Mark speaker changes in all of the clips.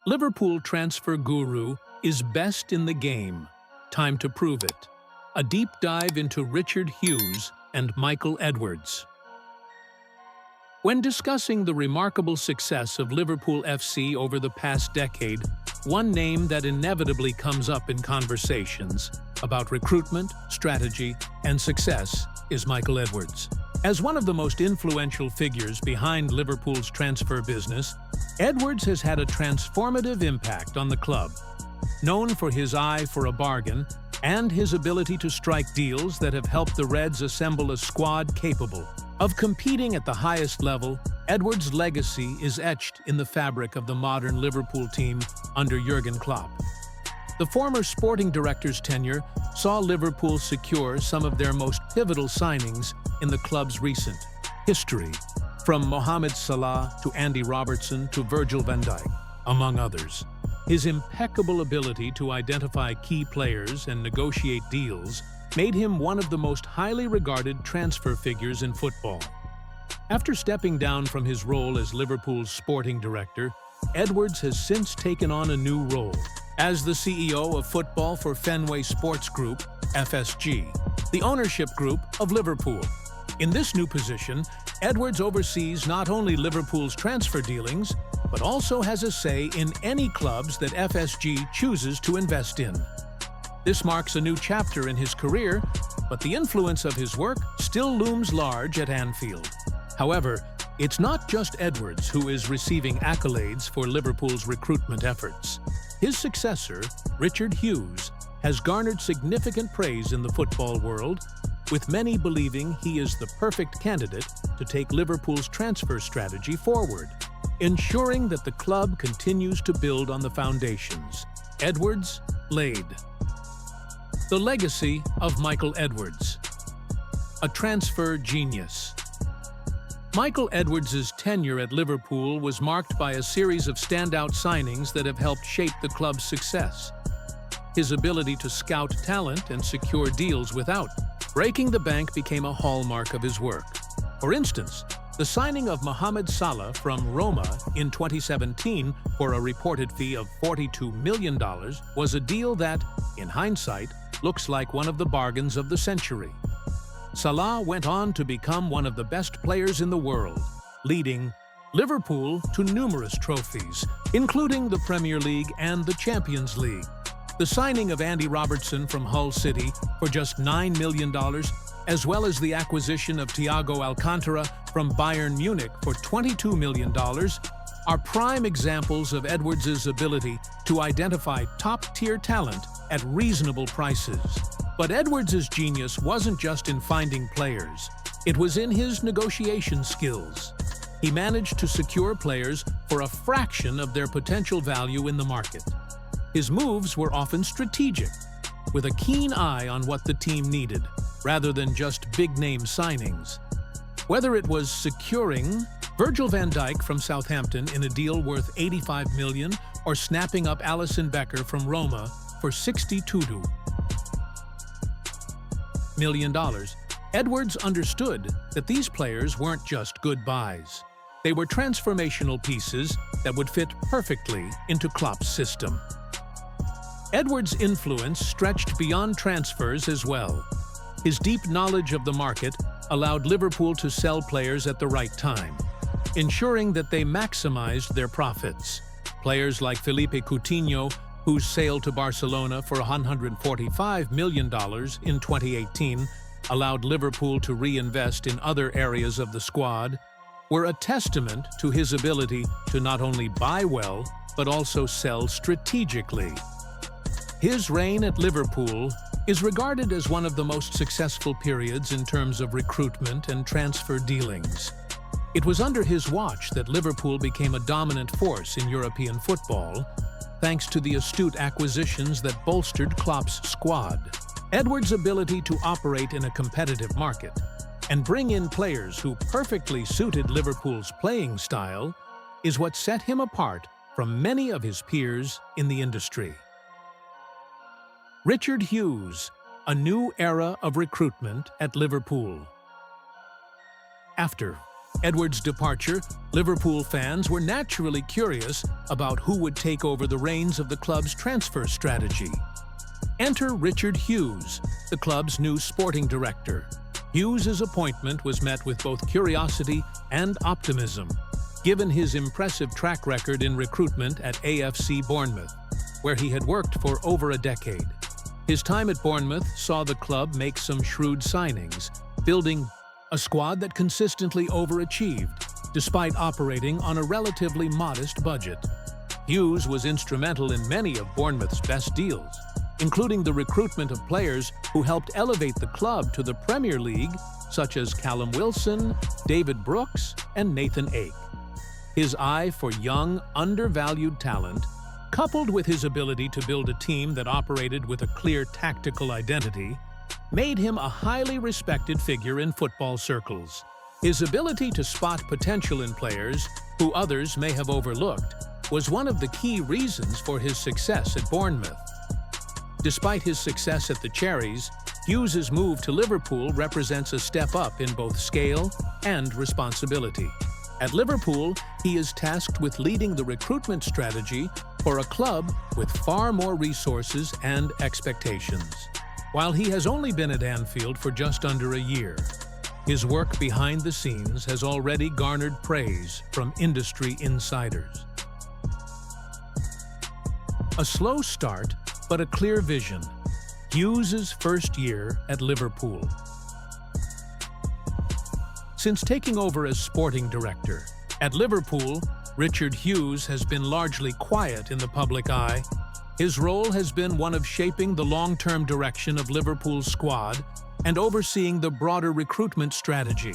Speaker 1: Liverpool transfer guru is best in the game. Time to prove it. A deep dive into Richard Hughes and Michael Edwards. When discussing the remarkable success of Liverpool FC over the past decade, one name that inevitably comes up in conversations about recruitment, strategy, and success is Michael Edwards. As one of the most influential figures behind Liverpool's transfer business, Edwards has had a transformative impact on the club. Known for his eye for a bargain and his ability to strike deals that have helped the Reds assemble a squad capable of competing at the highest level, Edwards' legacy is etched in the fabric of the modern Liverpool team under Jurgen Klopp. The former sporting director's tenure saw Liverpool secure some of their most pivotal signings in the club's recent history, from Mohamed Salah to Andy Robertson to Virgil van Dijk, among others. His impeccable ability to identify key players and negotiate deals made him one of the most highly regarded transfer figures in football. After stepping down from his role as Liverpool's sporting director, Edwards has since taken on a new role as the CEO of football for Fenway Sports Group, FSG, the ownership group of Liverpool. In this new position, Edwards oversees not only Liverpool's transfer dealings, but also has a say in any clubs that FSG chooses to invest in. This marks a new chapter in his career, but the influence of his work still looms large at Anfield. However, it's not just Edwards who is receiving accolades for Liverpool's recruitment efforts. His successor, Richard Hughes, has garnered significant praise in the football world, with many believing he is the perfect candidate to take Liverpool's transfer strategy forward, ensuring that the club continues to build on the foundations Edwards laid. The legacy of Michael Edwards. A transfer genius. Michael Edwards' tenure at Liverpool was marked by a series of standout signings that have helped shape the club's success. His ability to scout talent and secure deals without breaking the bank became a hallmark of his work. For instance, the signing of Mohamed Salah from Roma in 2017 for a reported fee of $42 million was a deal that, in hindsight, looks like one of the bargains of the century. Salah went on to become one of the best players in the world, leading Liverpool to numerous trophies, including the Premier League and the Champions League. The signing of Andy Robertson from Hull City for just $9 million, as well as the acquisition of Thiago Alcantara from Bayern Munich for $22 million, are prime examples of Edwards' ability to identify top-tier talent at reasonable prices. But Edwards' genius wasn't just in finding players, it was in his negotiation skills. He managed to secure players for a fraction of their potential value in the market. His moves were often strategic, with a keen eye on what the team needed, rather than just big-name signings. Whether it was securing Virgil van Dijk from Southampton in a deal worth $85 million or snapping up Alisson Becker from Roma for $62 million, Edwards understood that these players weren't just good buys. They were transformational pieces that would fit perfectly into Klopp's system. Edwards' influence stretched beyond transfers as well. His deep knowledge of the market allowed Liverpool to sell players at the right time, ensuring that they maximized their profits. Players like Philippe Coutinho, whose sale to Barcelona for $145 million in 2018 allowed Liverpool to reinvest in other areas of the squad, were a testament to his ability to not only buy well, but also sell strategically. His reign at Liverpool is regarded as one of the most successful periods in terms of recruitment and transfer dealings. It was under his watch that Liverpool became a dominant force in European football, thanks to the astute acquisitions that bolstered Klopp's squad. Edwards' ability to operate in a competitive market and bring in players who perfectly suited Liverpool's playing style is what set him apart from many of his peers in the industry. Richard Hughes, a new era of recruitment at Liverpool. After Edwards' departure, Liverpool fans were naturally curious about who would take over the reins of the club's transfer strategy. Enter Richard Hughes, the club's new sporting director. Hughes' appointment was met with both curiosity and optimism, given his impressive track record in recruitment at AFC Bournemouth, where he had worked for over a decade. His time at Bournemouth saw the club make some shrewd signings, building a squad that consistently overachieved, despite operating on a relatively modest budget. Hughes was instrumental in many of Bournemouth's best deals, including the recruitment of players who helped elevate the club to the Premier League, such as Callum Wilson, David Brooks, and Nathan Ake. His eye for young, undervalued talent, coupled with his ability to build a team that operated with a clear tactical identity, made him a highly respected figure in football circles. His ability to spot potential in players who others may have overlooked was one of the key reasons for his success at Bournemouth. Despite his success at the Cherries, Hughes' move to Liverpool represents a step up in both scale and responsibility. At Liverpool, he is tasked with leading the recruitment strategy for a club with far more resources and expectations. While he has only been at Anfield for just under a year, his work behind the scenes has already garnered praise from industry insiders. A slow start, but a clear vision. Hughes' first year at Liverpool. Since taking over as sporting director, at Liverpool, Richard Hughes has been largely quiet in the public eye. His role has been one of shaping the long-term direction of Liverpool's squad and overseeing the broader recruitment strategy.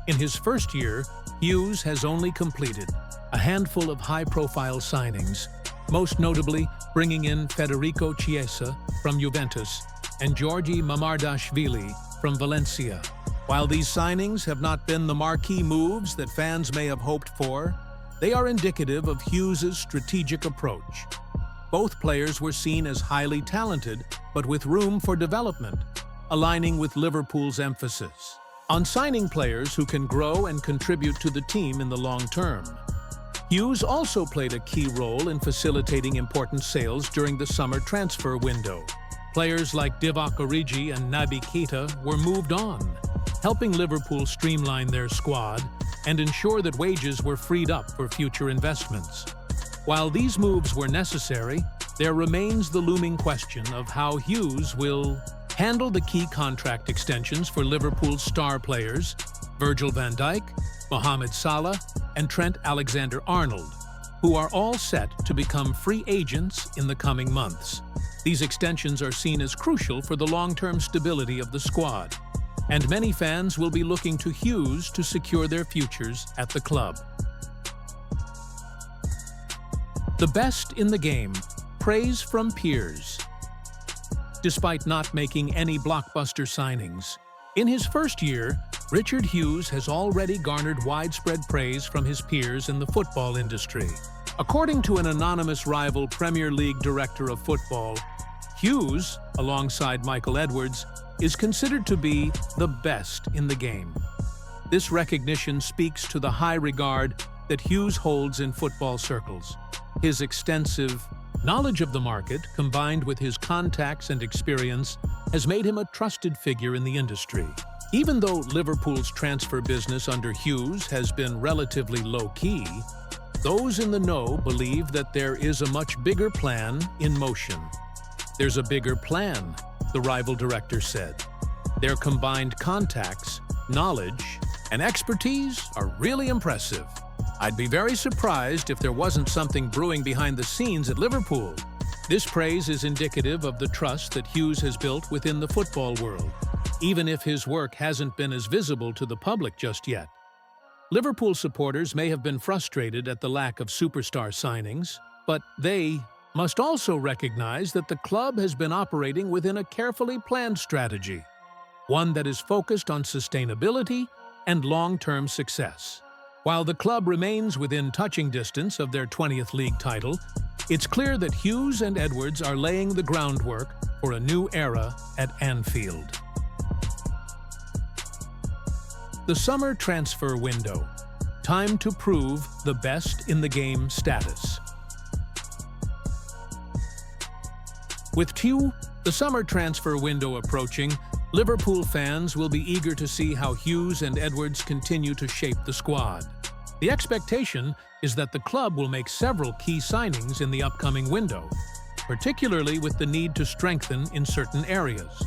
Speaker 1: In his first year, Hughes has only completed a handful of high-profile signings, most notably bringing in Federico Chiesa from Juventus and Georgi Mamardashvili from Valencia. While these signings have not been the marquee moves that fans may have hoped for, they are indicative of Hughes' strategic approach. Both players were seen as highly talented, but with room for development, aligning with Liverpool's emphasis on signing players who can grow and contribute to the team in the long term. Hughes also played a key role in facilitating important sales during the summer transfer window. Players like Divock Origi and Naby Keita were moved on, helping Liverpool streamline their squad and ensure that wages were freed up for future investments. While these moves were necessary, there remains the looming question of how Hughes will handle the key contract extensions for Liverpool's star players, Virgil van Dijk, Mohamed Salah, and Trent Alexander-Arnold, who are all set to become free agents in the coming months. These extensions are seen as crucial for the long-term stability of the squad, and many fans will be looking to Hughes to secure their futures at the club. The best in the game, praise from peers. Despite not making any blockbuster signings, in his first year, Richard Hughes has already garnered widespread praise from his peers in the football industry. According to an anonymous rival Premier League director of football, Hughes, alongside Michael Edwards, is considered to be the best in the game. This recognition speaks to the high regard that Hughes holds in football circles. His extensive knowledge of the market, combined with his contacts and experience, has made him a trusted figure in the industry. Even though Liverpool's transfer business under Hughes has been relatively low-key, those in the know believe that there is a much bigger plan in motion. There's a bigger plan, the rival director said. Their combined contacts, knowledge, and expertise are really impressive. I'd be very surprised if there wasn't something brewing behind the scenes at Liverpool. This praise is indicative of the trust that Hughes has built within the football world, even if his work hasn't been as visible to the public just yet. Liverpool supporters may have been frustrated at the lack of superstar signings, but they must also recognize that the club has been operating within a carefully planned strategy, one that is focused on sustainability and long-term success. While the club remains within touching distance of their 20th league title, it's clear that Hughes and Edwards are laying the groundwork for a new era at Anfield. The summer transfer window. Time to prove the best in the game status. With the summer transfer window approaching, Liverpool fans will be eager to see how Hughes and Edwards continue to shape the squad. The expectation is that the club will make several key signings in the upcoming window, particularly with the need to strengthen in certain areas.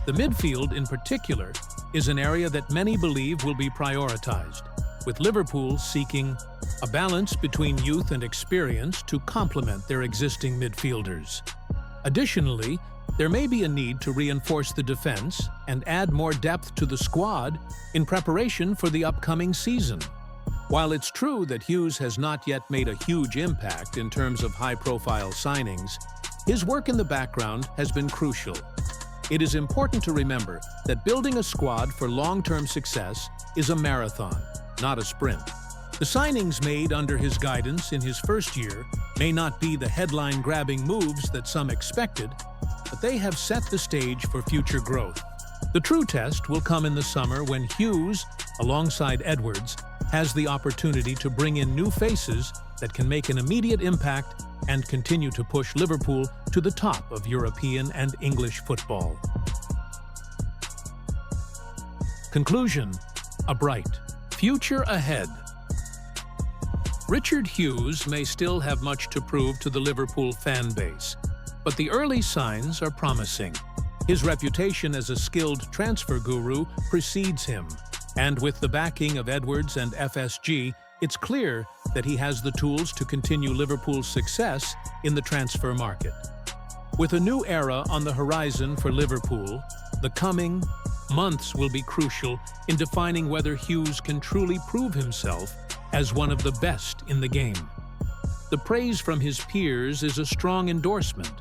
Speaker 1: The midfield, in particular, is an area that many believe will be prioritized, with Liverpool seeking a balance between youth and experience to complement their existing midfielders. Additionally, there may be a need to reinforce the defense and add more depth to the squad in preparation for the upcoming season. While it's true that Hughes has not yet made a huge impact in terms of high-profile signings, his work in the background has been crucial. It is important to remember that building a squad for long-term success is a marathon, not a sprint. The signings made under his guidance in his first year may not be the headline-grabbing moves that some expected, but they have set the stage for future growth. The true test will come in the summer when Hughes, alongside Edwards, has the opportunity to bring in new faces that can make an immediate impact and continue to push Liverpool to the top of European and English football. Conclusion: a bright future ahead. Richard Hughes may still have much to prove to the Liverpool fan base, but the early signs are promising. His reputation as a skilled transfer guru precedes him, and with the backing of Edwards and FSG, it's clear that he has the tools to continue Liverpool's success in the transfer market. With a new era on the horizon for Liverpool, the coming months will be crucial in defining whether Hughes can truly prove himself as one of the best in the game. The praise from his peers is a strong endorsement,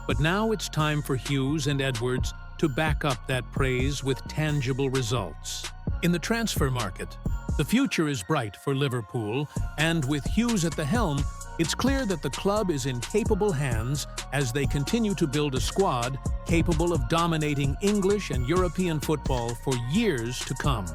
Speaker 1: but now it's time for Hughes and Edwards to back up that praise with tangible results. In the transfer market, the future is bright for Liverpool, and with Hughes at the helm, it's clear that the club is in capable hands as they continue to build a squad capable of dominating English and European football for years to come.